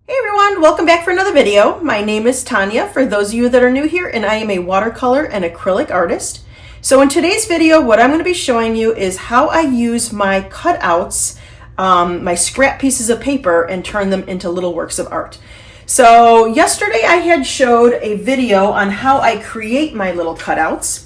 Hey everyone, welcome back for another video. My name is Tanya, for those of you that are new here, and I am a watercolor and acrylic artist. So in today's video, what I'm going to be showing you is how I use my cutouts, my scrap pieces of paper, and turn them into little works of art. So yesterday I had showed a video on how I create my little cutouts.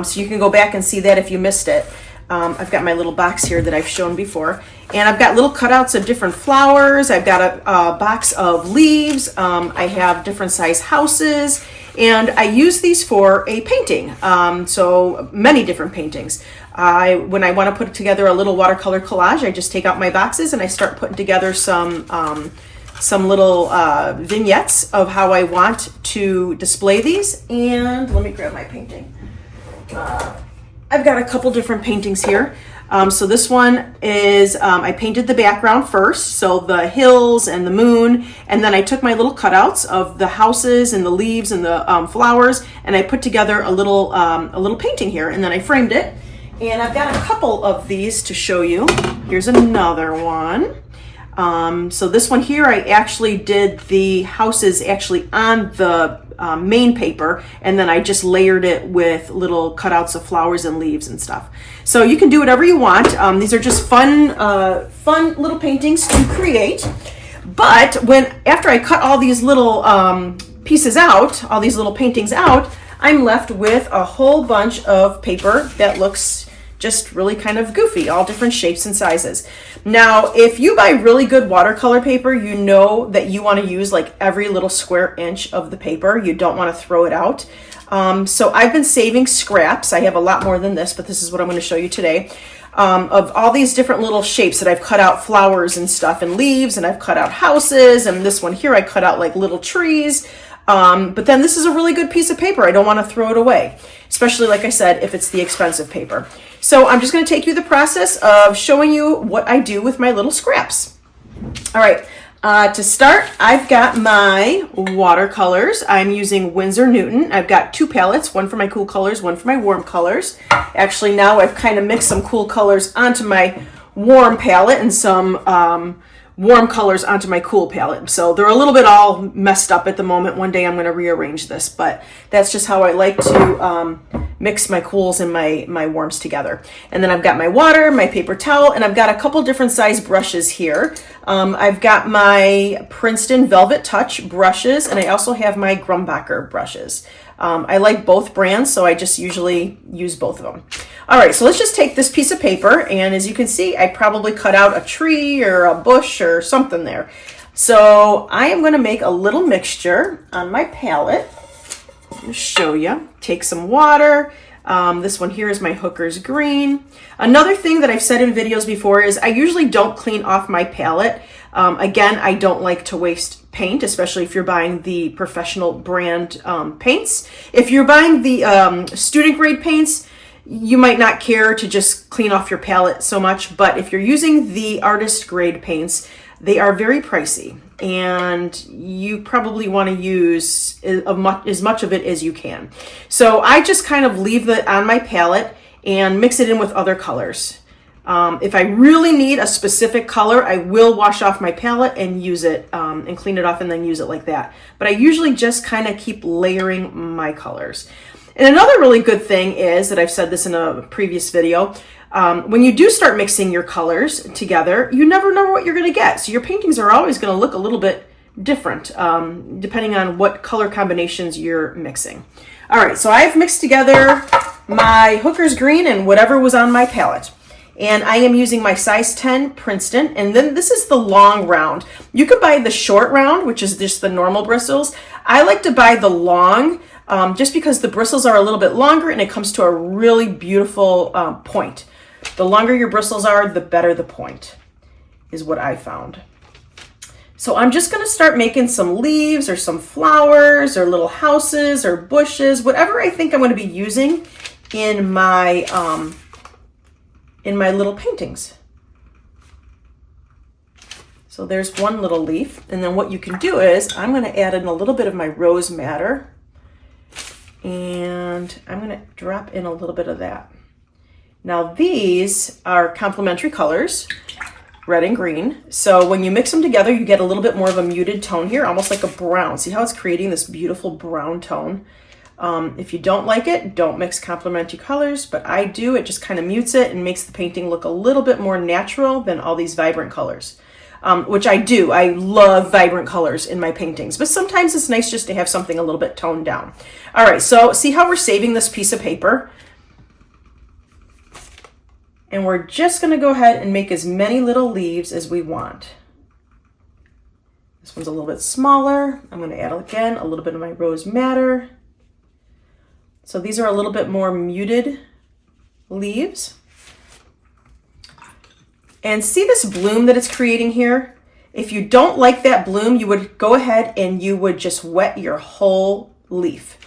So you can go back and see that if you missed it. I've got my little box here that I've shown before, and I've got little cutouts of different flowers. I've got a box of leaves. I have different size houses, and I use these for a painting. So many different paintings. When I want to put together a little watercolor collage, I just take out my boxes and I start putting together some little vignettes of how I want to display these. And let me grab my painting. I've got a couple different paintings here. So this one is, I painted the background first, so the hills and the moon, and then I took my little cutouts of the houses and the leaves and the flowers, and I put together a little painting here, and then I framed it. And I've got a couple of these to show you. Here's another one. So this one here, I actually did the houses actually on the main paper, and then I just layered it with little cutouts of flowers and leaves and stuff. So you can do whatever you want. These are just fun little paintings to create. But after I cut all these little pieces out, all these little paintings out, I'm left with a whole bunch of paper that looks just really kind of goofy, all different shapes and sizes. Now, if you buy really good watercolor paper, you know that you want to use like every little square inch of the paper. You don't want to throw it out. So I've been saving scraps. I have a lot more than this, but this is what I'm going to show you today. Of all these different little shapes that I've cut out flowers and stuff and leaves, and I've cut out houses, and this one here I cut out like little trees. But then this is a really good piece of paper. I don't want to throw it away, especially like I said, if it's the expensive paper. So I'm just going to take you the process of showing you what I do with my little scraps. All right, to start, I've got my watercolors. I'm using Winsor Newton. I've got two palettes, one for my cool colors, one for my warm colors. Actually, now I've kind of mixed some cool colors onto my warm palette and some warm colors onto my cool palette. So they're a little bit all messed up at the moment. One day I'm going to rearrange this, but that's just how I like to mix my cools and my warms together. And then I've got my water, my paper towel, and I've got a couple different size brushes here. I've got my Princeton Velvet Touch brushes, and I also have my Grumbacher brushes. I like both brands, so I just usually use both of them. All right, so let's just take this piece of paper, and as you can see, I probably cut out a tree or a bush or something there. So I am going to make a little mixture on my palette. I'm going to show you. Take some water. This one here is my Hooker's Green. Another thing that I've said in videos before is I usually don't clean off my palette. Again, I don't like to waste paint, especially if you're buying the professional brand paints. If you're buying the student grade paints, you might not care to just clean off your palette so much, but if you're using the artist grade paints, they are very pricey, and you probably want to use as much of it as you can. So I just kind of leave it on my palette and mix it in with other colors. If I really need a specific color, I will wash off my palette and use it and clean it off and then use it like that. But I usually just kind of keep layering my colors. And another really good thing is, that I've said this in a previous video, when you do start mixing your colors together, you never know what you're going to get. So your paintings are always going to look a little bit different depending on what color combinations you're mixing. All right, so I've mixed together my Hooker's Green and whatever was on my palette. And I am using my size 10 Princeton, and then this is the long round. You could buy the short round, which is just the normal bristles. I like to buy the long, just because the bristles are a little bit longer and it comes to a really beautiful point. The longer your bristles are, the better the point, is what I found. So I'm just going to start making some leaves or some flowers or little houses or bushes, whatever I think I'm going to be using in my little paintings. So there's one little leaf, and then what you can do is I'm going to add in a little bit of my rose madder, and I'm going to drop in a little bit of that. Now these are complementary colors. red and green. So when you mix them together, you get a little bit more of a muted tone here, almost like a brown. See how it's creating this beautiful brown tone? If you don't like it, don't mix complementary colors, but I do. It just kind of mutes it and makes the painting look a little bit more natural than all these vibrant colors, which I do. I love vibrant colors in my paintings, but sometimes it's nice just to have something a little bit toned down. All right, so see how we're saving this piece of paper? And we're just going to go ahead and make as many little leaves as we want. This one's a little bit smaller. I'm going to add, again, a little bit of my rose madder. So these are a little bit more muted leaves. And see this bloom that it's creating here? If you don't like that bloom, you would go ahead and you would just wet your whole leaf.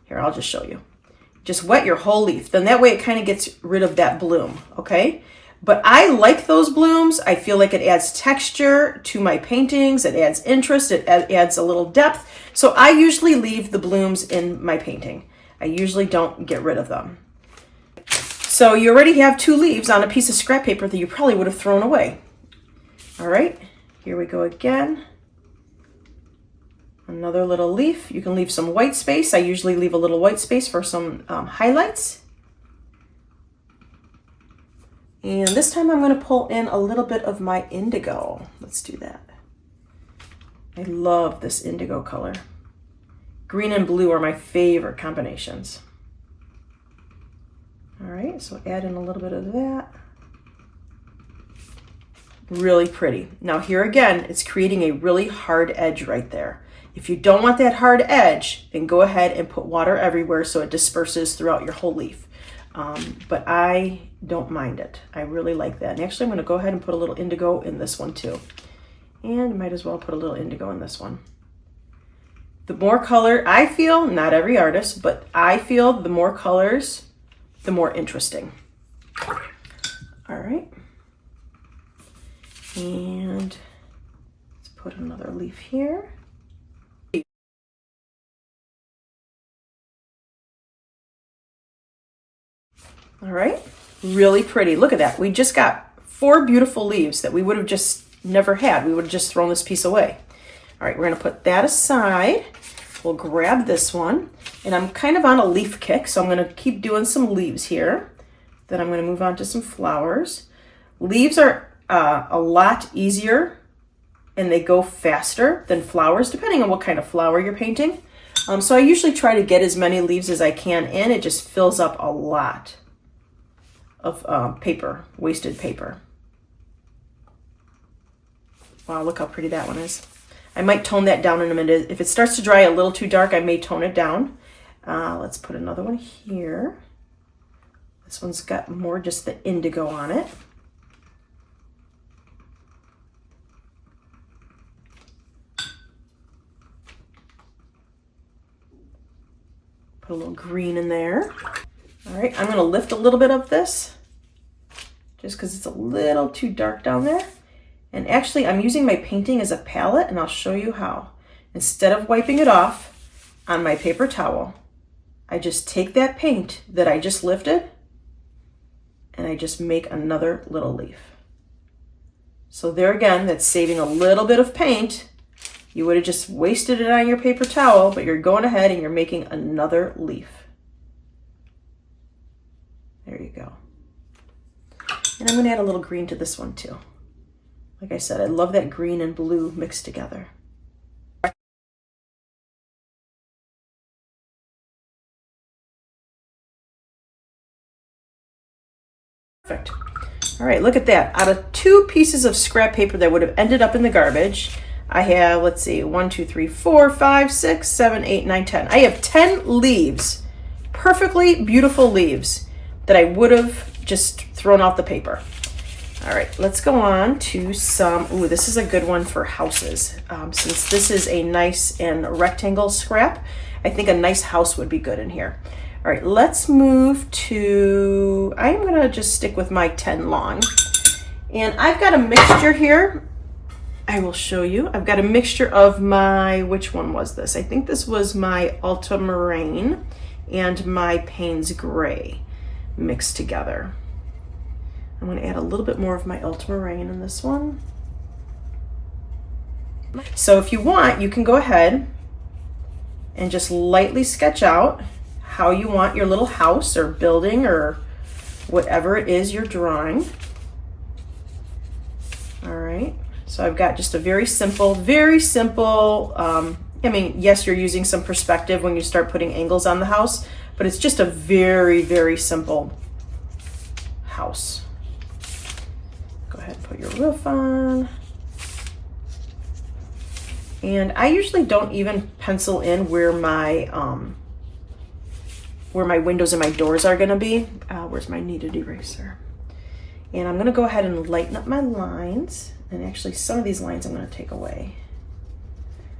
Here, I'll just show you. Just wet your whole leaf. Then that way it kind of gets rid of that bloom, okay? But I like those blooms. I feel like it adds texture to my paintings. It adds interest. It adds a little depth. So I usually leave the blooms in my painting. I usually don't get rid of them. So you already have 2 leaves on a piece of scrap paper that you probably would have thrown away. All right, here we go again. Another little leaf. You can leave some white space. I usually leave a little white space for some highlights. And this time I'm going to pull in a little bit of my indigo. Let's do that. I love this indigo color. Green and blue are my favorite combinations. All right, so add in a little bit of that. Really pretty. Now here again, it's creating a really hard edge right there. If you don't want that hard edge, then go ahead and put water everywhere so it disperses throughout your whole leaf. But I don't mind it. I really like that. And actually I'm going to go ahead and put a little indigo in this one too. And might as well put a little indigo in this one. The more color, I feel, not every artist, but I feel the more colors, the more interesting. All right. And let's put another leaf here. All right, really pretty. Look at that. We just got 4 beautiful leaves that we would have just never had. We would have just thrown this piece away. All right, we're gonna put that aside. We'll grab this one, and I'm kind of on a leaf kick, so I'm gonna keep doing some leaves here. Then I'm gonna move on to some flowers. Leaves are a lot easier and they go faster than flowers, depending on what kind of flower you're painting. So I usually try to get as many leaves as I can in. It just fills up a lot of paper, wasted paper. Wow, look how pretty that one is. I might tone that down in a minute. If it starts to dry a little too dark, I may tone it down. Let's put another one here. This one's got more just the indigo on it. Put a little green in there. All right, I'm gonna lift a little bit of this just because it's a little too dark down there. And actually, I'm using my painting as a palette, and I'll show you how. Instead of wiping it off on my paper towel, I just take that paint that I just lifted, and I just make another little leaf. So there again, that's saving a little bit of paint. You would have just wasted it on your paper towel, but you're going ahead and you're making another leaf. There you go. And I'm gonna add a little green to this one too. Like I said, I love that green and blue mixed together. Perfect. All right, look at that. Out of 2 pieces of scrap paper that would have ended up in the garbage, I have, let's see, 1, 2, 3, 4, 5, 6, 7, 8, 9, 10. I have 10 leaves, perfectly beautiful leaves that I would have just thrown out the paper. All right, let's go on to some, ooh, this is a good one for houses. Since this is a nice and rectangle scrap, I think a nice house would be good in here. All right, let's move to, I'm gonna just stick with my 10 long. And I've got a mixture here. I will show you. I've got a mixture of my, which one was this? I think this was my Ultramarine and my Payne's Gray mixed together. I'm going to add a little bit more of my ultramarine in this one. So if you want, you can go ahead and just lightly sketch out how you want your little house or building or whatever it is you're drawing. All right, so I've got just a very simple, I mean, yes, you're using some perspective when you start putting angles on the house, but it's just a very, very simple house. Go ahead and put your roof on. And I usually don't even pencil in where my windows and my doors are gonna be. Where's my kneaded eraser? And I'm gonna go ahead and lighten up my lines. And actually some of these lines I'm gonna take away.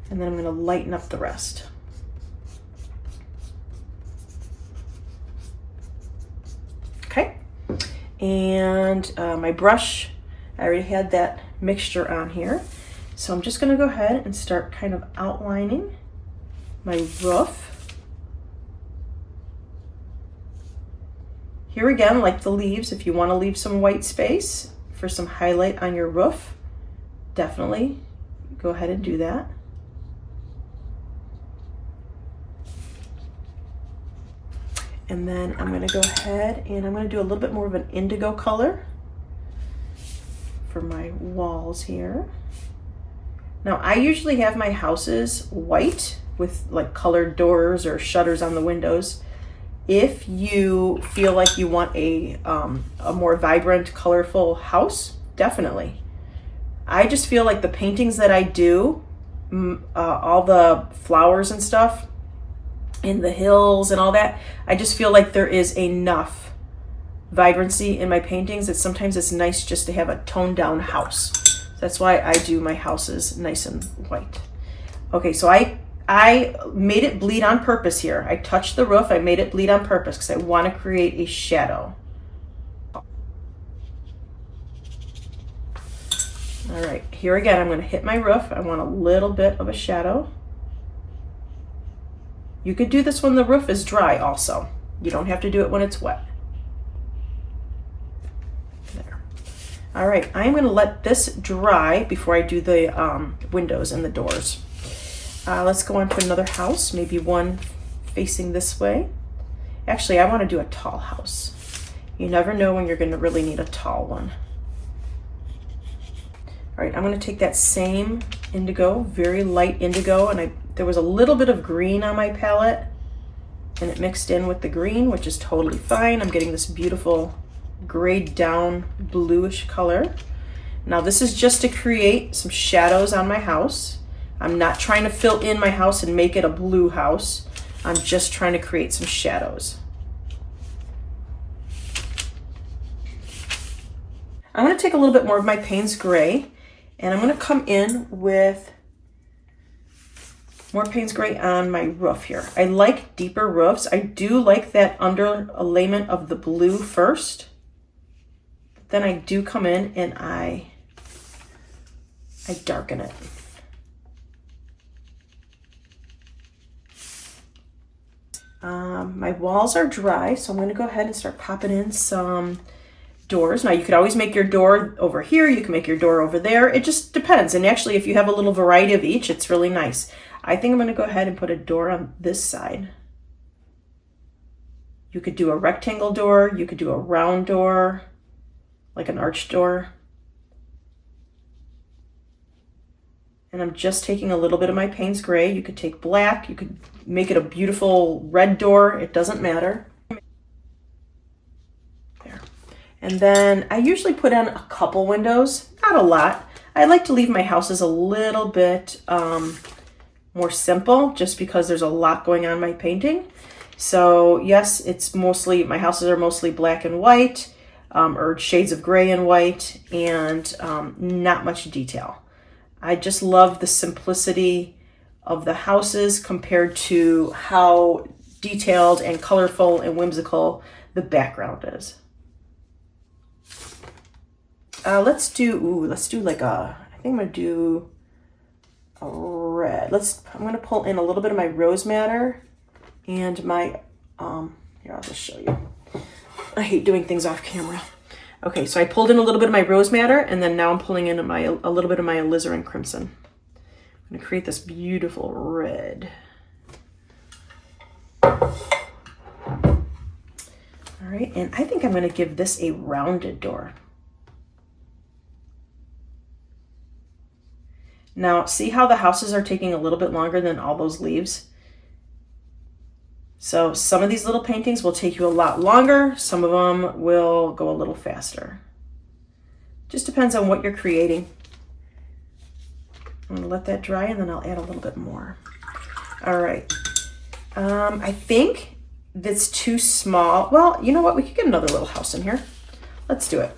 And then I'm gonna lighten up the rest. Okay, and my brush, I already had that mixture on here. So I'm just gonna go ahead and start kind of outlining my roof. Here again, like the leaves, if you wanna leave some white space for some highlight on your roof, definitely go ahead and do that. And then I'm gonna go ahead and I'm gonna do a little bit more of an indigo color for my walls here. Now, I usually have my houses white with like colored doors or shutters on the windows. If you feel like you want a more vibrant, colorful house, definitely. I just feel like the paintings that I do, all the flowers and stuff in the hills and all that, I just feel like there is enough vibrancy in my paintings that sometimes it's nice just to have a toned down house. That's why I do my houses nice and white. Okay, so I made it bleed on purpose here. I touched the roof, I made it bleed on purpose because I want to create a shadow. All right, here again, I'm going to hit my roof. I want a little bit of a shadow. You could do this when the roof is dry also. You don't have to do it when it's wet. There. All right, I'm going to let this dry before I do the windows and the doors. Let's go on to another house, maybe one facing this way. Actually, I want to do a tall house. You never know when you're going to really need a tall one. All right, I'm going to take that same indigo, very light indigo, and there was a little bit of green on my palette, and it mixed in with the green, which is totally fine. I'm getting this beautiful grayed down bluish color. Now this is just to create some shadows on my house. I'm not trying to fill in my house and make it a blue house. I'm just trying to create some shadows. I'm going to take a little bit more of my Payne's Gray, and I'm going to come in with more Payne's Gray on my roof here. I like deeper roofs. I do like that underlayment of the blue first. Then I do come in and I darken it. My walls are dry, so I'm going to go ahead and start popping in some doors. Now you could always make your door over here, you can make your door over there. It just depends. And actually, if you have a little variety of each, it's really nice. I think I'm going to go ahead and put a door on this side. You could do a rectangle door, you could do a round door, like an arch door. And I'm just taking a little bit of my Payne's Gray. You could take black, you could make it a beautiful red door, it doesn't matter. There. And then I usually put in a couple windows, not a lot. I like to leave my houses a little bit more simple, just because there's a lot going on in my painting. So yes, it's mostly, my houses are mostly black and white, or shades of gray and white, and not much detail. I just love the simplicity of the houses compared to how detailed and colorful and whimsical the background is. Let's do like a, I think I'm gonna do a red. I'm gonna pull in a little bit of my rose madder and my, here, I'll just show you. I hate doing things off camera. Okay, so I pulled in a little bit of my rose madder, and then now I'm pulling in a little bit of my alizarin crimson. I'm going to create this beautiful red. All right, and I think I'm going to give this a rounded door. Now, see how the houses are taking a little bit longer than all those leaves? So some of these little paintings will take you a lot longer. Some of them will go a little faster. Just depends on what you're creating. I'm gonna let that dry and then I'll add a little bit more. All right, I think that's too small. Well, you know what? We could get another little house in here. Let's do it.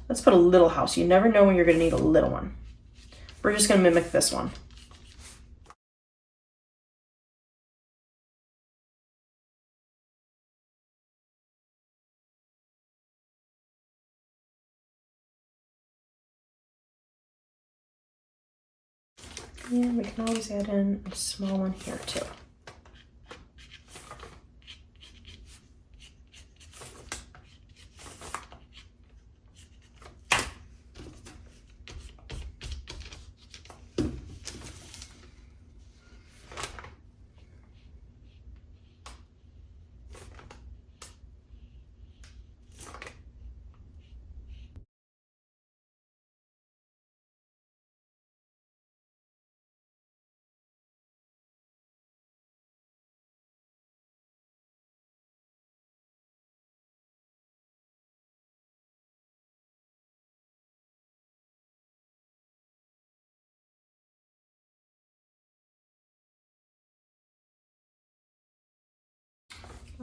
Let's put a little house. You never know when you're gonna need a little one. We're just gonna mimic this one. And we can always add in a small one here too.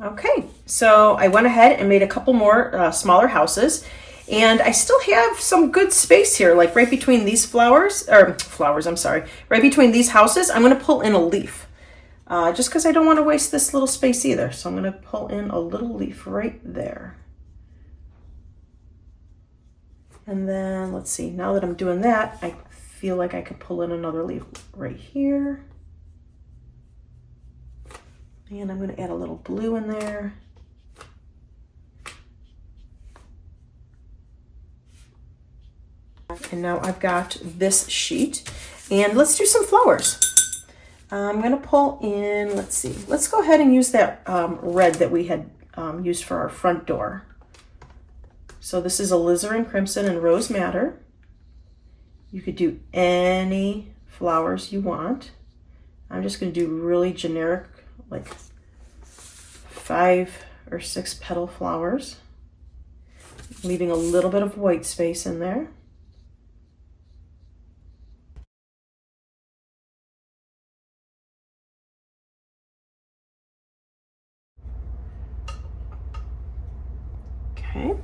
Okay, so I went ahead and made a couple more smaller houses, and I still have some good space here, like right between these I'm sorry, right between these houses. I'm going to pull in a leaf, just because I don't want to waste this little space either. So I'm going to pull in a little leaf right there. And then let's see, now that I'm doing that, I feel like I could pull in another leaf right here. And I'm going to add a little blue in there. And now I've got this sheet. And let's do some flowers. I'm going to pull in, let's see, let's go ahead and use that red that we had used for our front door. So this is alizarin crimson and rose madder. You could do any flowers you want. I'm just going to do really generic, like 5 or 6 petal flowers, leaving a little bit of white space in there. Okay.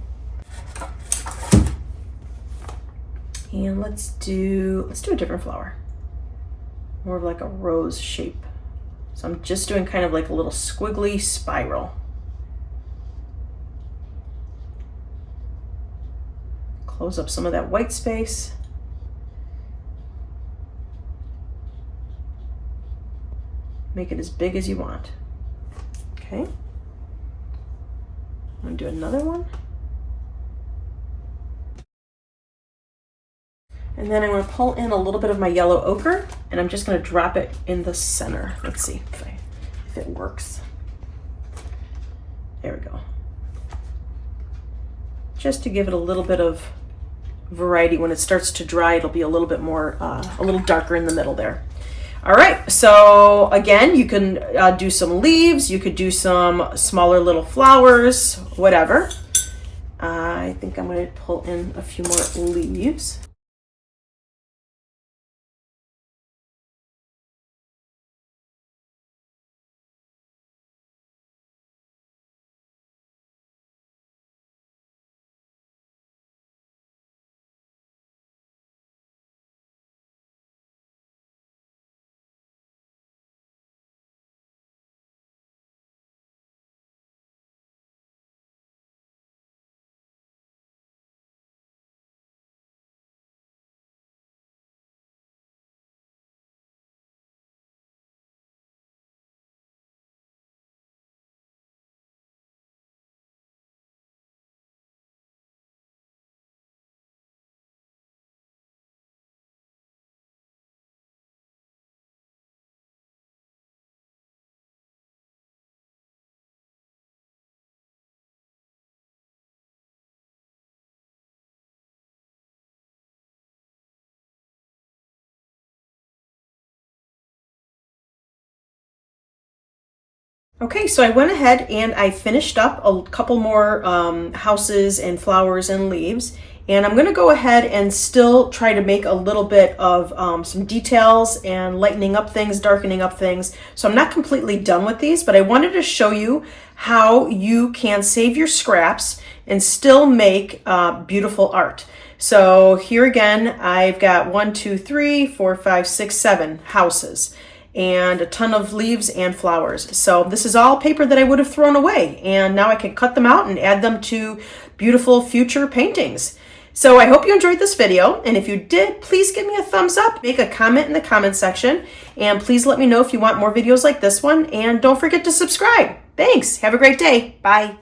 And let's do a different flower. More of like a rose shape. So I'm just doing kind of like a little squiggly spiral. Close up some of that white space. Make it as big as you want. Okay. I'm gonna do another one. And then I'm going to pull in a little bit of my yellow ochre, and I'm just going to drop it in the center. Let's see if it works. There we go. Just to give it a little bit of variety. When it starts to dry, it'll be a little bit more, a little darker in the middle there. All right, so again, you can do some leaves, you could do some smaller little flowers, whatever. I think I'm going to pull in a few more leaves. Okay, so I went ahead and I finished up a couple more houses and flowers and leaves. And I'm gonna go ahead and still try to make a little bit of some details and lightening up things, darkening up things. So I'm not completely done with these, but I wanted to show you how you can save your scraps and still make beautiful art. So here again, I've got 1, 2, 3, 4, 5, 6, 7 houses and a ton of leaves and flowers. So this is all paper that I would have thrown away, and now I can cut them out and add them to beautiful future paintings. So I hope you enjoyed this video, and if you did, please give me a thumbs up, make a comment in the comment section, and please let me know if you want more videos like this one, and don't forget to subscribe. Thanks. Have a great day. Bye.